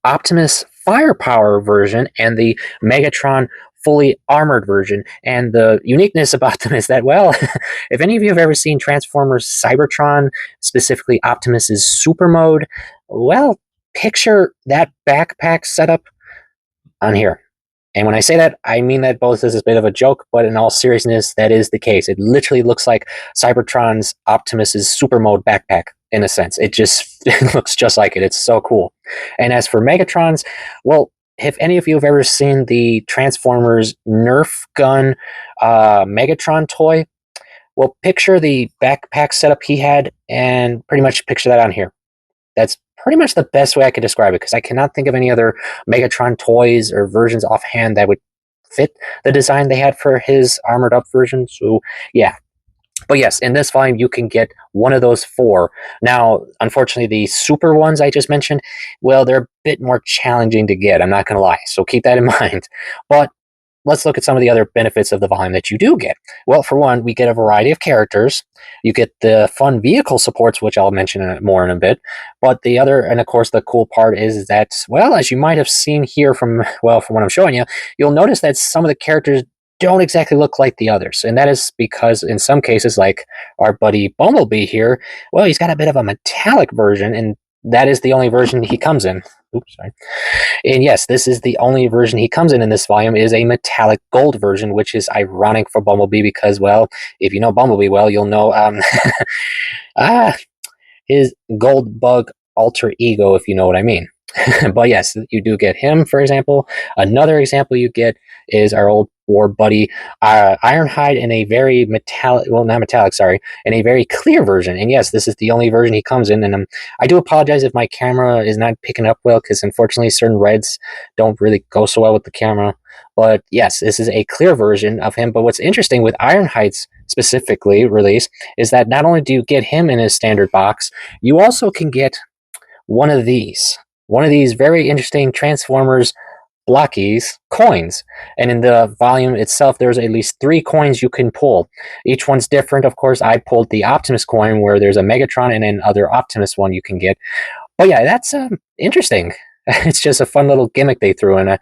Optimus Firepower version and the Megatron fully armored version. And the uniqueness about them is that, well, if any of you have ever seen Transformers Cybertron, specifically Optimus's super mode, well, picture that backpack setup on here. And when I say that, I mean that both as a bit of a joke, but in all seriousness, that is the case. It literally looks like Cybertron's Optimus's super mode backpack, in a sense. It just it looks just like it. It's so cool. And as for Megatron's, well, if any of you have ever seen the Transformers Nerf gun Megatron toy, well, picture the backpack setup he had and pretty much picture that on here. That's pretty much the best way I could describe it, because I cannot think of any other Megatron toys or versions offhand that would fit the design they had for his armored up version. So, yeah. But yes, in this volume, you can get one of those four. Now, unfortunately, the super ones I just mentioned, well, they're a bit more challenging to get, I'm not going to lie. So keep that in mind. But let's look at some of the other benefits of the volume that you do get. Well, for one, we get a variety of characters. You get the fun vehicle supports, which I'll mention more in a bit. But the other, and of course, the cool part is that, well, as you might have seen here from what I'm showing you, you'll notice that some of the characters don't exactly look like the others. And that is because in some cases, like our buddy Bumblebee here, well, he's got a bit of a metallic version, and that is the only version he comes in. Oops, sorry. And yes, this is the only version he comes in this volume is a metallic gold version, which is ironic for Bumblebee because, well, if you know Bumblebee well, you'll know his gold bug alter ego, if you know what I mean. But yes, you do get him, for example. Another example you get is our old war buddy Ironhide in a very metallic, well, not metallic, sorry, in a very clear version. And yes, this is the only version he comes in. And I do apologize if my camera is not picking up well, because unfortunately certain reds don't really go so well with the camera. But yes, this is a clear version of him. But what's interesting with Ironhide's specifically release is that not only do you get him in his standard box, you also can get one of these. One of these very interesting Transformers Blokees coins. And in the volume itself, there's at least 3 coins you can pull. Each one's different, of course. I pulled the Optimus coin, where there's a Megatron and another Optimus one you can get. But yeah, that's interesting. It's just a fun little gimmick they threw in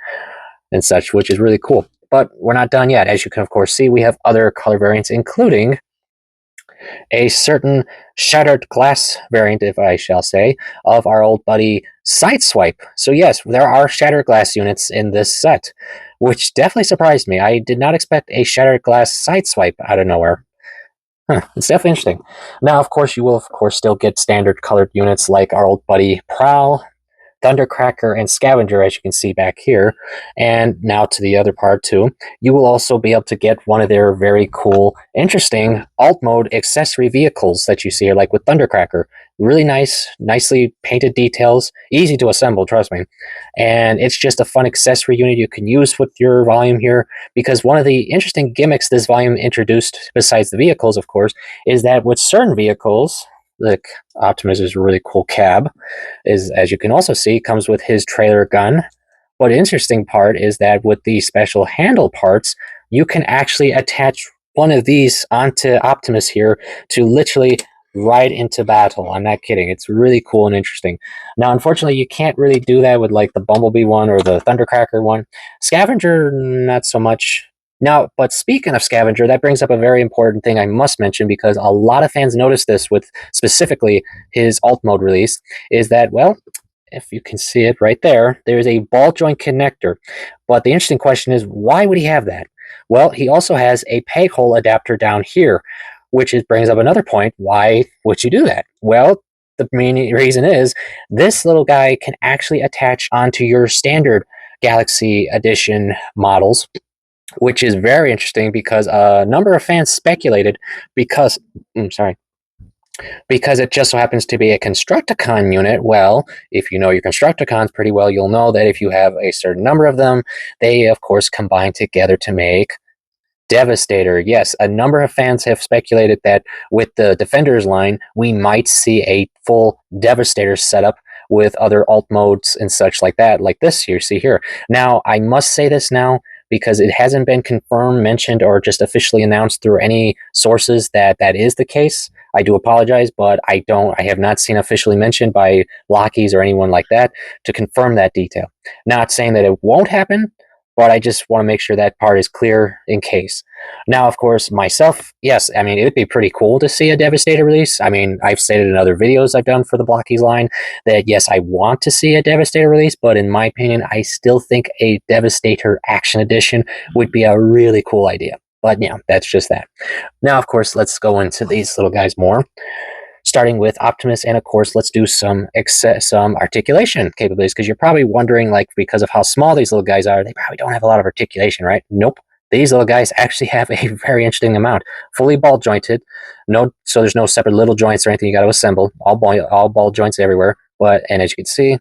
and such, which is really cool. But we're not done yet. As you can, of course, see, we have other color variants, including a certain shattered glass variant, if I shall say, of our old buddy Sideswipe. So yes, there are shattered glass units in this set, which definitely surprised me. I did not expect a shattered glass Sideswipe out of nowhere. It's definitely interesting. Now, of course, you will, of course, still get standard colored units like our old buddy Prowl, Thundercracker, and Scavenger, as you can see back here. And now to the other part too, you will also be able to get one of their very cool, interesting alt mode accessory vehicles that you see here, like with Thundercracker. Really nice, nicely painted details, easy to assemble, trust me. And it's just a fun accessory unit you can use with your volume here, because one of the interesting gimmicks this volume introduced, besides the vehicles, of course, is that with certain vehicles, like Optimus' really cool cab, is, as you can also see, comes with his trailer gun. But the interesting part is that with the special handle parts, you can actually attach one of these onto Optimus here to literally ride into battle. I'm not kidding. It's really cool and interesting. Now, unfortunately, you can't really do that with like the Bumblebee one or the Thundercracker one. Scavenger, not so much. Now, but speaking of Scavenger, that brings up a very important thing I must mention, because a lot of fans noticed this with specifically his alt mode release, is that, well, if you can see it right there, there's a ball joint connector. But the interesting question is, why would he have that? Well, he also has a peg hole adapter down here, which brings up another point. Why would you do that? Well, the main reason is this little guy can actually attach onto your standard Galaxy Edition models, which is very interesting because a number of fans speculated because it just so happens to be a Constructicon unit. Well, if you know your Constructicons pretty well, you'll know that if you have a certain number of them, they of course combine together to make Devastator. Yes, a number of fans have speculated that with the Defenders line, we might see a full Devastator setup with other alt modes and such like that, like this you see here. Now, I must say this now, because it hasn't been confirmed, mentioned, or just officially announced through any sources that that is the case. I do apologize, but I have not seen officially mentioned by Blokees or anyone like that to confirm that detail. Not saying that it won't happen, but I just want to make sure that part is clear in case. Now, of course, myself, yes, I mean, it would be pretty cool to see a Devastator release. I mean, I've stated in other videos I've done for the Blokees line that, yes, I want to see a Devastator release, but in my opinion, I still think a Devastator Action Edition would be a really cool idea. But, yeah, that's just that. Now, of course, let's go into these little guys more. Starting with Optimus, and of course, let's do some articulation capabilities, because you're probably wondering, like, because of how small these little guys are, they probably don't have a lot of articulation, right? Nope. These little guys actually have a very interesting amount. Fully ball jointed, so there's no separate little joints or anything you got to assemble. All ball joints everywhere. And as you can see,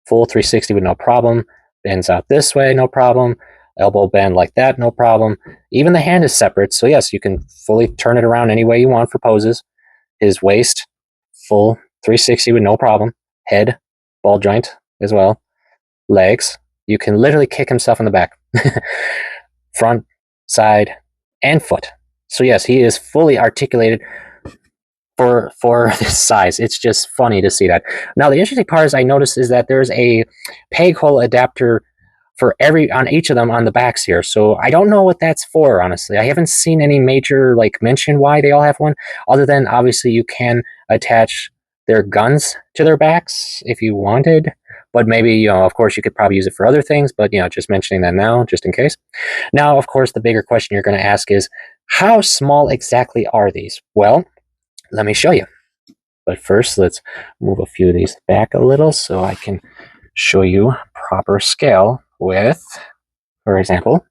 full 360 with no problem. Bends out this way, no problem. Elbow bend like that, no problem. Even the hand is separate, so yes, you can fully turn it around any way you want for poses. His waist, full 360 with no problem. Head, ball joint as well. Legs, you can literally kick himself in the back. Front, side, and foot. So yes, he is fully articulated for this size. It's just funny to see that. Now, the interesting part is I noticed is that there's a peg hole adapter for on each of them on the backs here. So I don't know what that's for, honestly. I haven't seen any major mention why they all have one, other than obviously you can attach their guns to their backs if you wanted. But maybe, of course, you could probably use it for other things, but, just mentioning that now, just in case. Now, of course, the bigger question you're going to ask is, how small exactly are these? Well, let me show you. But first, let's move a few of these back a little so I can show you proper scale with, for example,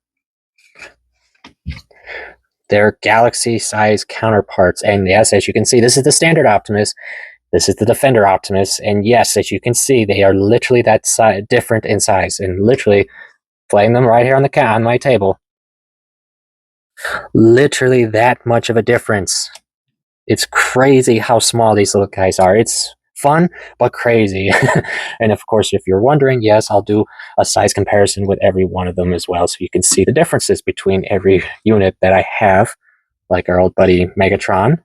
their Galaxy size counterparts. And yes, as you can see, this is the standard Optimus. This is the Defender Optimus. And yes, as you can see, they are literally that different in size. And literally, playing them right here on my table. Literally that much of a difference. It's crazy how small these little guys are. It's fun, but crazy. And of course, if you're wondering, yes, I'll do a size comparison with every one of them as well, so you can see the differences between every unit that I have, like our old buddy Megatron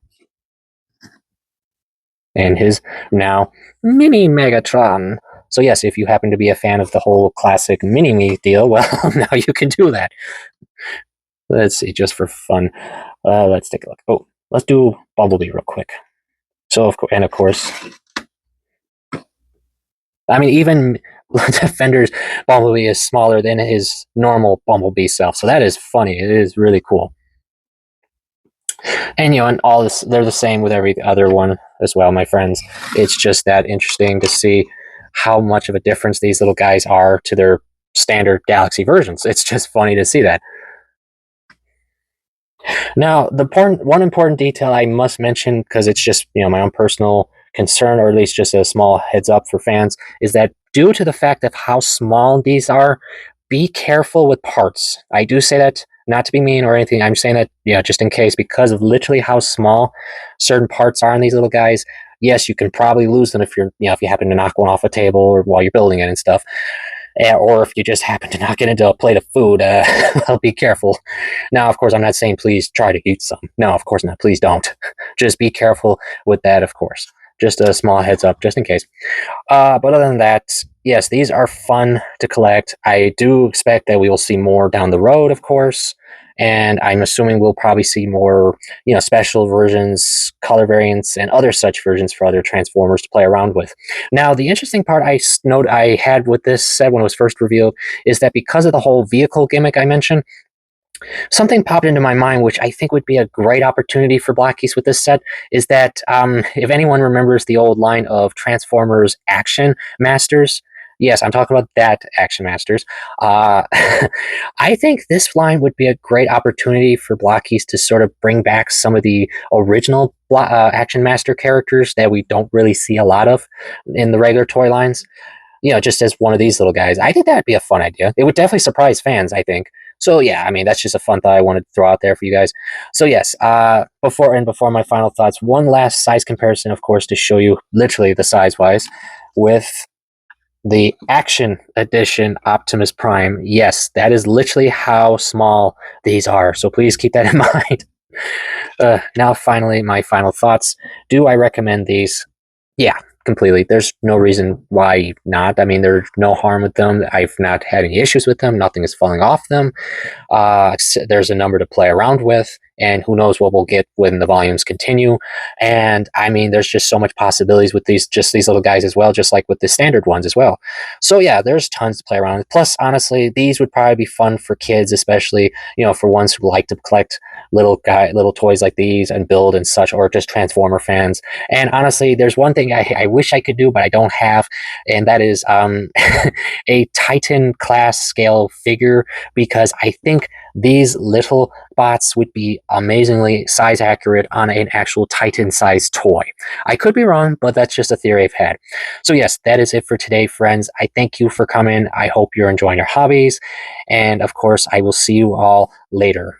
and his now mini Megatron. So yes, if you happen to be a fan of the whole classic mini-me deal, well, now you can do that. Let's see, just for fun. Let's take a look. Oh, let's do Bumblebee real quick. So, of course, I mean, even Defender's Bumblebee is smaller than his normal Bumblebee self. So that is funny. It is really cool. And, and all this, they're the same with every other one as well, my friends. It's just that interesting to see how much of a difference these little guys are to their standard Galaxy versions. It's just funny to see that. Now, one important detail I must mention, because it's just my own personal concern, or at least just a small heads up for fans, is that due to the fact of how small these are, be careful with parts. I do say that not to be mean or anything. I'm saying that just in case, because of literally how small certain parts are on these little guys. Yes, you can probably lose them if if you happen to knock one off a table or while you're building it and stuff. Or if you just happen to knock it into a plate of food, I'll be careful. Now, of course, I'm not saying please try to eat some. No, of course not. Please don't. Just be careful with that, of course. Just a small heads up, just in case. But other than that, yes, these are fun to collect. I do expect that we will see more down the road, of course. And I'm assuming we'll probably see more, special versions, color variants, and other such versions for other Transformers to play around with. Now, the interesting part I had with this set when it was first revealed is that because of the whole vehicle gimmick I mentioned, something popped into my mind, which I think would be a great opportunity for Blokees with this set, is that if anyone remembers the old line of Transformers Action Masters, yes, I'm talking about that Action Masters. I think this line would be a great opportunity for Blokees to sort of bring back some of the original Action Master characters that we don't really see a lot of in the regular toy lines. Just as one of these little guys. I think that'd be a fun idea. It would definitely surprise fans, I think. So yeah, I mean, that's just a fun thought I wanted to throw out there for you guys. So yes, before my final thoughts, one last size comparison, of course, to show you literally the size-wise with the Action Edition Optimus Prime. Yes, that is literally how small these are. So please keep that in mind. Now, finally, my final thoughts. Do I recommend these? Yeah, completely. There's no reason why not. I mean, there's no harm with them. I've not had any issues with them. Nothing is falling off them. There's a number to play around with, and who knows what we'll get when the volumes continue. And I mean, there's just so much possibilities with these little guys as well, just like with the standard ones as well. So yeah, there's tons to play around with. Plus, honestly, these would probably be fun for kids, especially for ones who like to collect little toys like these and build and such, or just Transformer fans. And honestly, there's one thing I wish I could do, but I don't have, and that is a Titan class scale figure, because I think these little bots would be amazingly size accurate on an actual Titan size toy. I could be wrong, but that's just a theory I've had. So yes, that is it for today, friends. I thank you for coming. I hope you're enjoying your hobbies. And of course, I will see you all later.